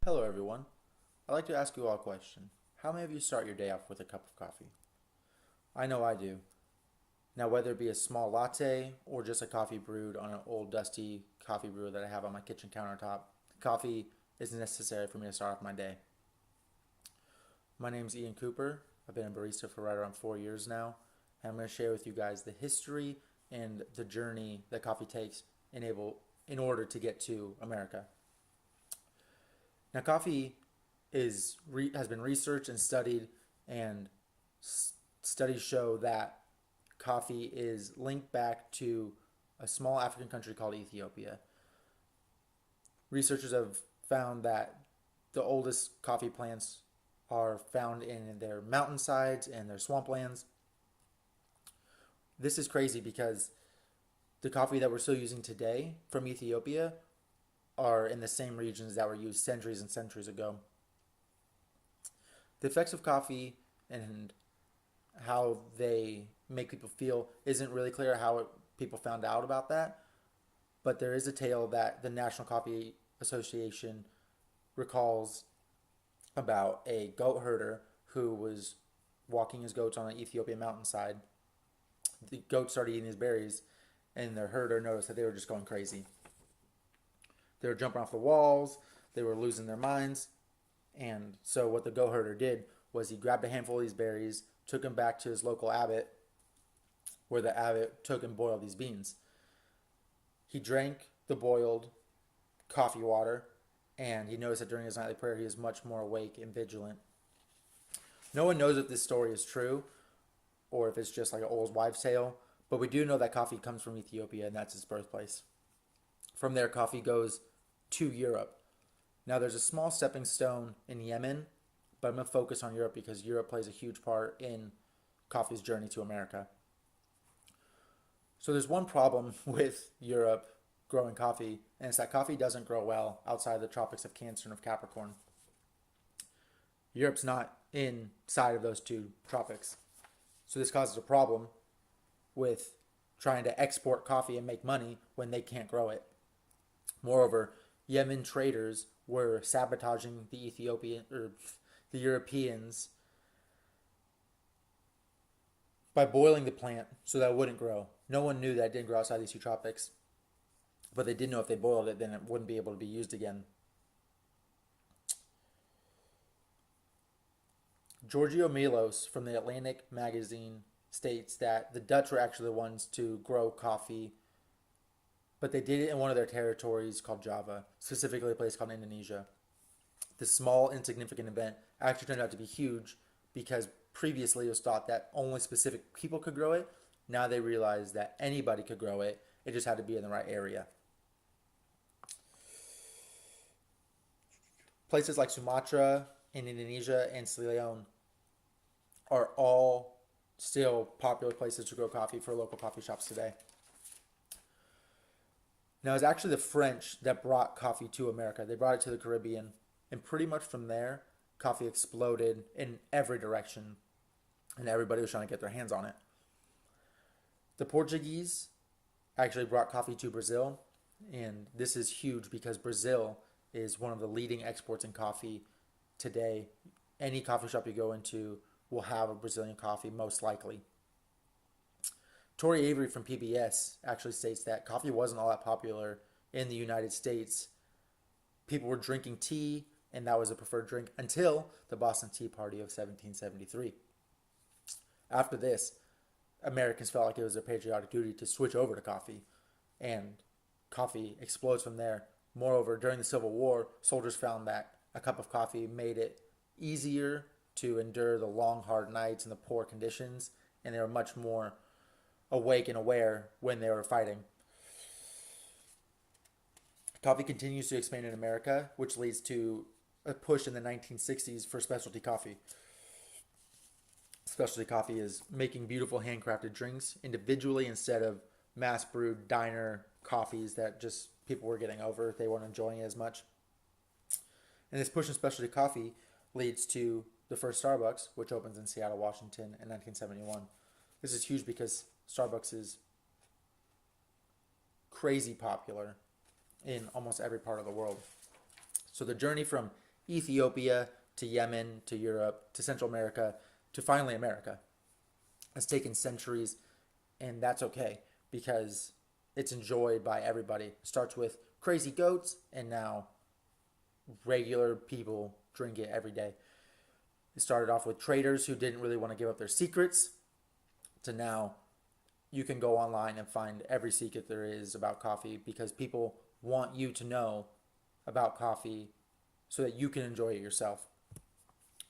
Hello, everyone. I'd like to ask you all a question. How many of you start your day off with a cup of coffee? I know I do. Now, whether it be a small latte or just a coffee brewed on an old dusty coffee brewer that I have on my kitchen countertop, coffee is necessary for me to start off my day. My name is Ian Cooper. I've been a barista for right around 4 years now, and I'm going to share with you guys the history and the journey that coffee takes in order to get to America. Now, coffee has been researched and studied, and studies show that coffee is linked back to a small African country called Ethiopia. Researchers have found that the oldest coffee plants are found in their mountainsides and their swamplands. This is crazy because the coffee that we're still using today from Ethiopia are in the same regions that were used centuries and centuries ago. The effects of coffee and how they make people feel isn't really clear people found out about that, but there is a tale that the National Coffee Association recalls about a goat herder who was walking his goats on an Ethiopian mountainside. The goats started eating his berries, and the herder noticed that they were just going crazy. They were jumping off the walls, they were losing their minds, and so what the goat herder did was he grabbed a handful of these berries, took them back to his local abbot, where the abbot took and boiled these beans. He drank the boiled coffee water, and he noticed that during his nightly prayer he was much more awake and vigilant. No one knows if this story is true or if it's just like an old wives' tale, but we do know that coffee comes from Ethiopia and that's its birthplace. From there, coffee goes to Europe. Now, there's a small stepping stone in Yemen, but I'm going to focus on Europe because Europe plays a huge part in coffee's journey to America. So, there's one problem with Europe growing coffee, and it's that coffee doesn't grow well outside the tropics of Cancer and of Capricorn. Europe's not inside of those two tropics. So, this causes a problem with trying to export coffee and make money when they can't grow it. Moreover, Yemen traders were sabotaging the Europeans by boiling the plant so that it wouldn't grow. No one knew that it didn't grow outside these two tropics, but they did know if they boiled it, then it wouldn't be able to be used again. Giorgio Milos from the Atlantic magazine states that the Dutch were actually the ones to grow coffee, but they did it in one of their territories called Java, specifically a place called Indonesia. This small, insignificant event actually turned out to be huge because previously it was thought that only specific people could grow it. Now they realize that anybody could grow it. It just had to be in the right area. Places like Sumatra and Indonesia and Sierra Leone are all still popular places to grow coffee for local coffee shops today. Now, it's actually the French that brought coffee to America. They brought it to the Caribbean. And pretty much from there, coffee exploded in every direction. And everybody was trying to get their hands on it. The Portuguese actually brought coffee to Brazil. And this is huge because Brazil is one of the leading exports in coffee today. Any coffee shop you go into will have a Brazilian coffee, most likely. Tori Avery from PBS actually states that coffee wasn't all that popular in the United States. People were drinking tea, and that was a preferred drink until the Boston Tea Party of 1773. After this, Americans felt like it was their patriotic duty to switch over to coffee, and coffee explodes from there. Moreover, during the Civil War, soldiers found that a cup of coffee made it easier to endure the long, hard nights and the poor conditions, and they were much more awake and aware when they were fighting. Coffee continues to expand in America, which leads to a push in the 1960s for specialty coffee. Specialty coffee is making beautiful handcrafted drinks individually instead of mass brewed diner coffees that just people were getting over. They weren't enjoying it as much. And this push in specialty coffee leads to the first Starbucks, which opens in Seattle, Washington in 1971. This is huge because Starbucks is crazy popular in almost every part of the world. So the journey from Ethiopia to Yemen to Europe to Central America to finally America. It's taken centuries, and that's okay because it's enjoyed by everybody. It starts with crazy goats, and now regular people drink it every day. It started off with traders who didn't really want to give up their secrets, to now you can go online and find every secret there is about coffee because people want you to know about coffee so that you can enjoy it yourself.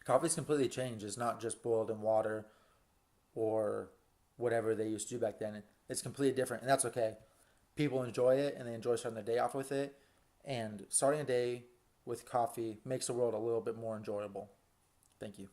Coffee's completely changed. It's not just boiled in water or whatever they used to do back then. It's completely different, and that's okay. People enjoy it, and they enjoy starting their day off with it. And starting a day with coffee makes the world a little bit more enjoyable. Thank you.